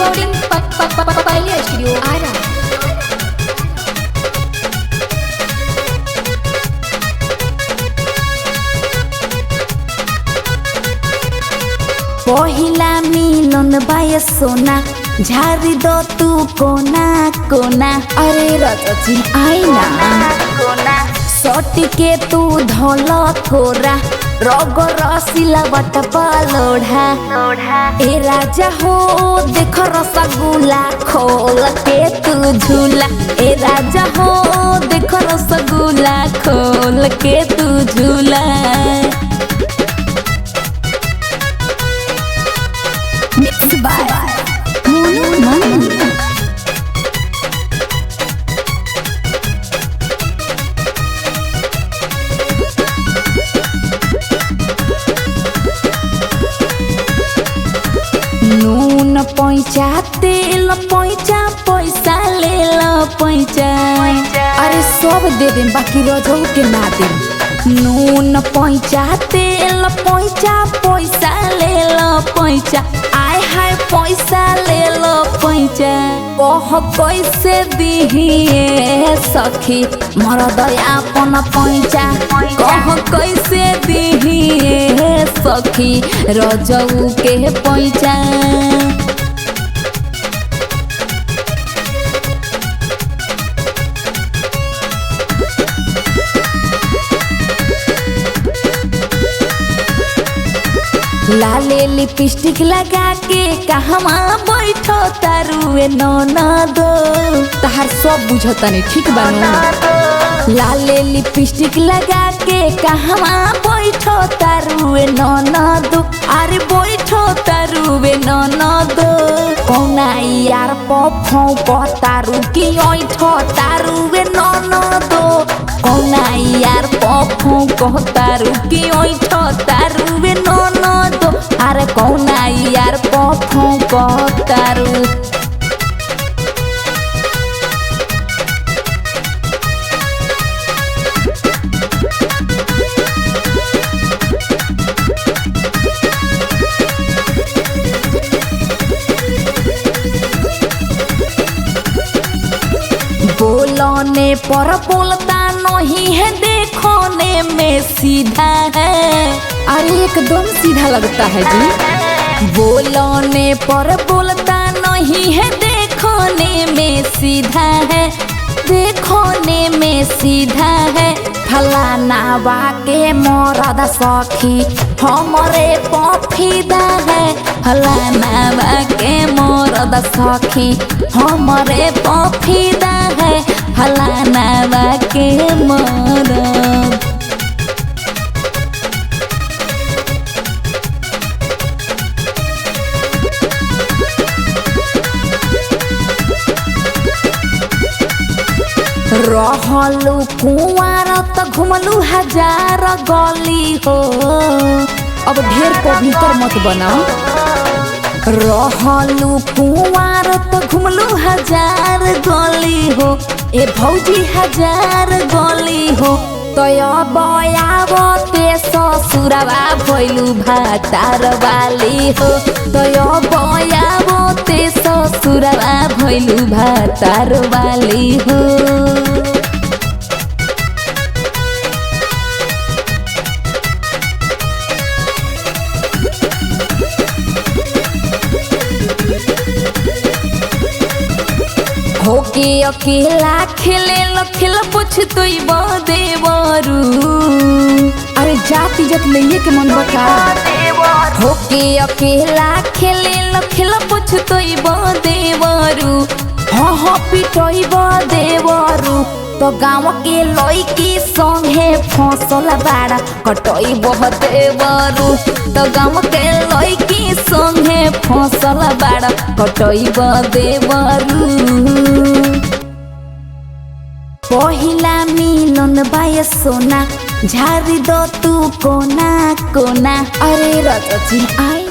Recording पहले studio आ रहा है। पहिला मिलन बाय सोना झारी दो तू कोना कोना। अरे रची आईना सटी के तू धोल थोरा रग रसिला बट पलोढ़ा। ए राजा हो देख रसगुल्ला खोल के तू झूला। ए राजा हो देख रसगुल्ला खोल के तू झूला। Mixed by Mono Manu। नून पैसा तेल पैसा पैसा ले लो पैसा। अरे सब दे दे बाकी रजो के ना दे। नून पैसा तेल पैसा पैसा ले लो पैसा। आय हाय पैसा ले लो पैसा। कह कैसे दिहिए सखी मोर दया अपन पैसा। कह कैसे दिहिए सखी रजऊ के पैसा। लाले लिपस्टिक लगा के कहवा बैठो तारुए ननदो। तहार सब बुझतानी ठीक बानो। लाले लिपस्टिक लगा के कहवा बैठो तारुए ननदो। अरे बैठो तारुए ननदो। कौना यार पफौ पतारु की ओइठो तारुए ननदो। कौना यार पफौ कहतारु की ओइठो तारुए ननदो। अरे कौना यार पफौ कहतारु। बोलने पर बोलता नहीं है देखने में सीधा है। अरे एकदम सीधा लगता है जी। बोलने पर बोलता नहीं है देखने में सीधा है। देखने में सीधा है फलाना बाके मोरद सखी हमरे पफीदा है। फलाना बाके मोरद सखी हमरे पफीदा है। फलाना बाके मोरद। रहलू कुंवार त घुमलू हजार गली हो। अब ढेर पवित्र मत बना। रहलू कुंवार त घुमलू हजार गली हो। ए भौजी हजार गली हो। तय बयावते ससुरवा भइलू भातार वाली हो। तय बयावते ससुरवा भइलू भातार वाली हो। होके अकेला खेले खेल पूछ तो देवरू। अरे जाति जत ले के मन बता। होके अकेला खेले खेल पूछ तो देवरू। हाँ पिटब देवरू। तो गाँव के लड़की संगे फसल बाड़ा कटब देवरू। तो गाँव के लड़की संगे फसल बाड़ा कटब देवरू। पहिला मिलन बाय सोना झारी दो तू कोना कोना। अरे रची आई